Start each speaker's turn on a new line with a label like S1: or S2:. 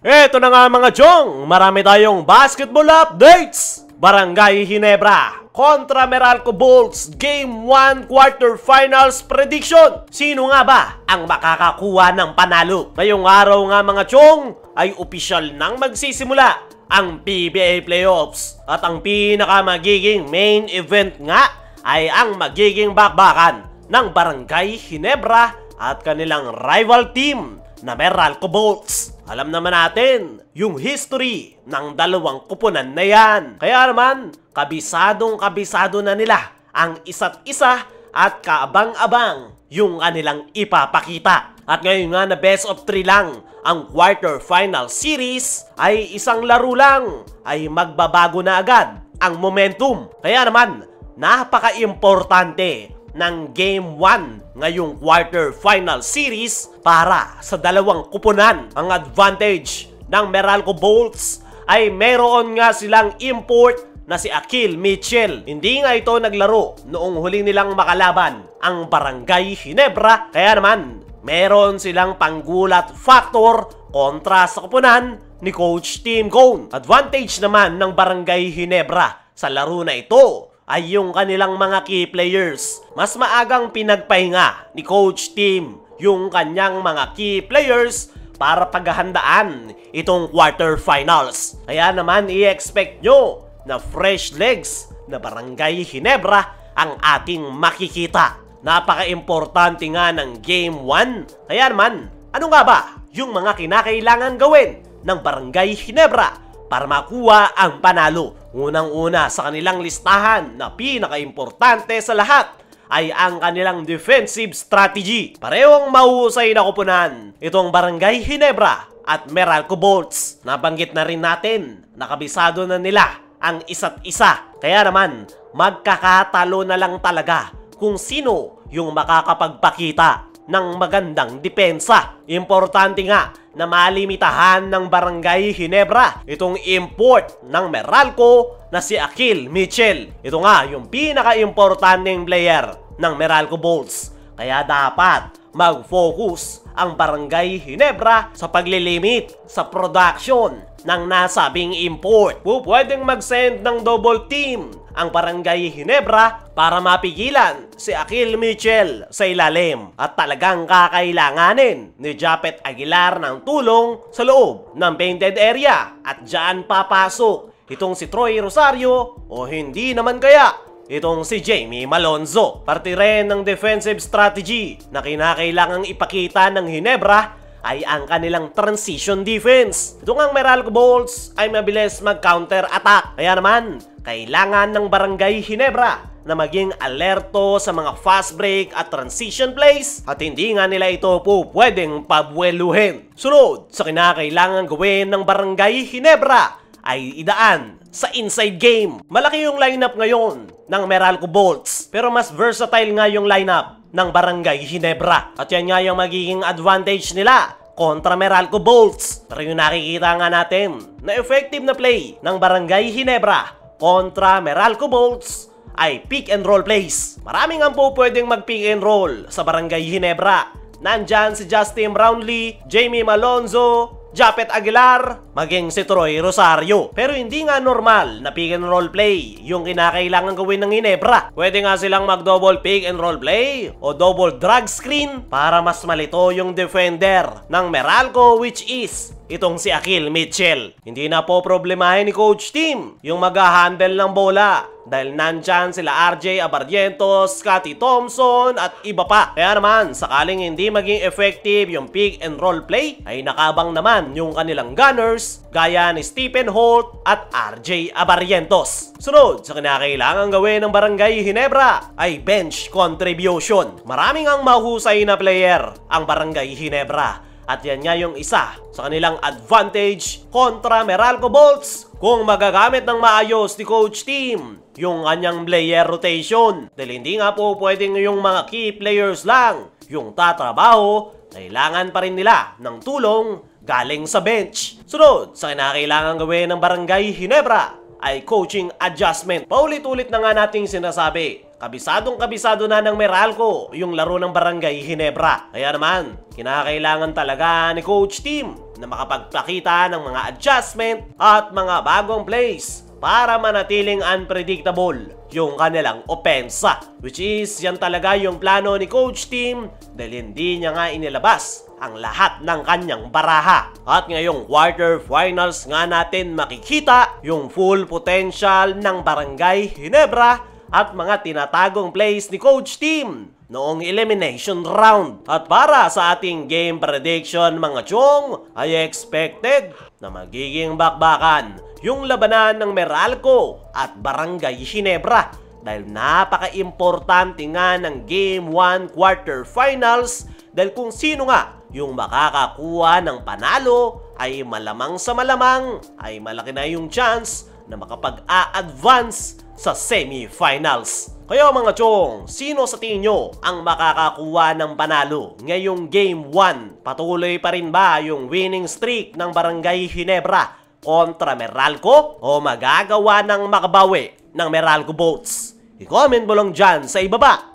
S1: Eto na nga mga Jong, marami tayong basketball updates! Barangay Ginebra kontra Meralco Bolts Game 1 Quarterfinals Prediction. Sino nga ba ang makakakuha ng panalo? Ngayong araw nga mga Jong ay opisyal nang magsisimula ang PBA Playoffs. At ang pinaka magiging main event nga ay ang magiging bakbakan ng Barangay Ginebra at kanilang rival team na Meralco Bolts. Alam naman natin yung history ng dalawang kupunan na yan. Kaya naman, kabisado na nila ang isa't isa at kaabang-abang yung kanilang ipapakita. At ngayon nga na best of 3 lang ang quarterfinal series, ay isang laro lang ay magbabago na agad ang momentum. Kaya naman, napaka-importante ng Game 1 ngayong quarterfinal series para sa dalawang kupunan. Ang advantage ng Meralco Bolts ay meron nga silang import na si Akil Mitchell. Hindi nga ito naglaro noong huli nilang makalaban ang Barangay Ginebra. Kaya naman, meron silang panggulat factor kontra sa kupunan ni Coach Tim Cone. Advantage naman ng Barangay Ginebra sa laro na ito ay yung kanilang mga key players. Mas maagang pinagpahinga ni Coach Tim yung kanyang mga key players para paghahandaan itong quarterfinals. Kaya naman i-expect nyo na fresh legs na Barangay Ginebra ang ating makikita. Napaka-importante nga ng Game 1. Kaya naman, ano nga ba yung mga kinakailangan gawin ng Barangay Ginebra para makuha ang panalo? Unang-una sa kanilang listahan na pinaka-importante sa lahat ay ang kanilang defensive strategy. Parehong mahusay na kupunan itong Barangay Ginebra at Meralco Bolts. Nabanggit na rin natin, nakabisado na nila ang isa't isa. Kaya naman, magkakatalo na lang talaga kung sino yung makakapagpakita ng magandang depensa. Importante nga na malimitahan ng Barangay Ginebra itong import ng Meralco na si Akil Mitchell. Ito nga yung pinaka-importanteng player ng Meralco Bolts. Kaya dapat mag-focus ang Barangay Ginebra sa paglilimit sa production ng nasabing import. Pwedeng mag-send ng double team ang Barangay Ginebra para mapigilan si Akil Mitchell sa ilalim. At talagang kakailanganin ni Japet Aguilar ng tulong sa loob ng painted area. At dyan papasok itong si Troy Rosario o hindi naman kaya itong si Jamie Malonzo. Parte rin ng defensive strategy na kinakailangang ipakita ng Ginebra ay ang kanilang transition defense. Ito ngang Meralco Bolts ay mabilis mag-counter attack. Kaya naman, kailangan ng Barangay Ginebra na maging alerto sa mga fast break at transition plays at hindi nga nila ito po pwedeng pabueluhin. Sunod sa kinakailangan gawin ng Barangay Ginebra ay idaan sa inside game. Malaki yung lineup ngayon ng Meralco Bolts, pero mas versatile nga yung lineup ng Barangay Ginebra. At yan nga yung magiging advantage nila kontra Meralco Bolts. Pero yung nakikita nga natin na effective na play ng Barangay Ginebra kontra Meralco Bolts ay pick and roll plays. Maraming ang po pwedeng mag pick and roll sa Barangay Ginebra. Nandyan si Justin Brownlee, Jamie Malonzo, Japet Aguilar, maging si Troy Rosario. Pero hindi nga normal na pick and roll play yung kinakailangan gawin ng Ginebra. Pwede nga silang mag-double pick and roll play o double drag screen para mas malito yung defender ng Meralco, which is itong si Akil Mitchell. Hindi na po problemahin ni Coach Tim yung mag-handle ng bola dahil nandyan sila RJ Abarrientos, Scotty Thompson at iba pa. Kaya naman, sakaling hindi maging effective yung pick and roll play, ay nakabang naman yung kanilang gunners gaya ni Stephen Holt at RJ Abarrientos. Sunod sa kinakailangan gawin ng Barangay Ginebra ay bench contribution. Maraming ang mahusay na player ang Barangay Ginebra. At yan nga yung isa sa kanilang advantage kontra Meralco Bolts kung magagamit ng maayos ni Coach Tim yung kanyang player rotation. Dahil hindi nga po pwedeng yung mga key players lang yung tatrabaho, kailangan pa rin nila ng tulong galing sa bench. Sunod sa kinakailangan gawin ng Barangay Ginebra ay coaching adjustment. Paulit-ulit na nga nating sinasabi kabisado na ng Meralco yung laro ng Barangay Ginebra. Kaya naman, kinakailangan talaga ni Coach Tim na makapagpakita ng mga adjustment at mga bagong plays para manatiling unpredictable yung kanilang opensa. Which is, yan talaga yung plano ni Coach Tim dahil hindi niya nga inilabas ang lahat ng kanyang baraha. At ngayong quarterfinals nga natin makikita yung full potential ng Barangay Ginebra at mga tinatagong plays ni Coach Tim noong elimination round. At para sa ating game prediction mga chong, ay expected na magiging bakbakan yung labanan ng Meralco at Barangay Ginebra dahil napaka-importante nga ng Game 1 quarterfinals dahil kung sino nga yung makakakuha ng panalo ay malamang sa malamang ay malaki na yung chance na makapag-a-advance sa semifinals. Kaya mga chong, sino sa tingin nyo ang makakakuha ng panalo ngayong Game 1? Patuloy pa rin ba yung winning streak ng Barangay Ginebra kontra Meralco o magagawa ng makabawi ng Meralco Boats? I-comment mo lang dyan sa ibaba.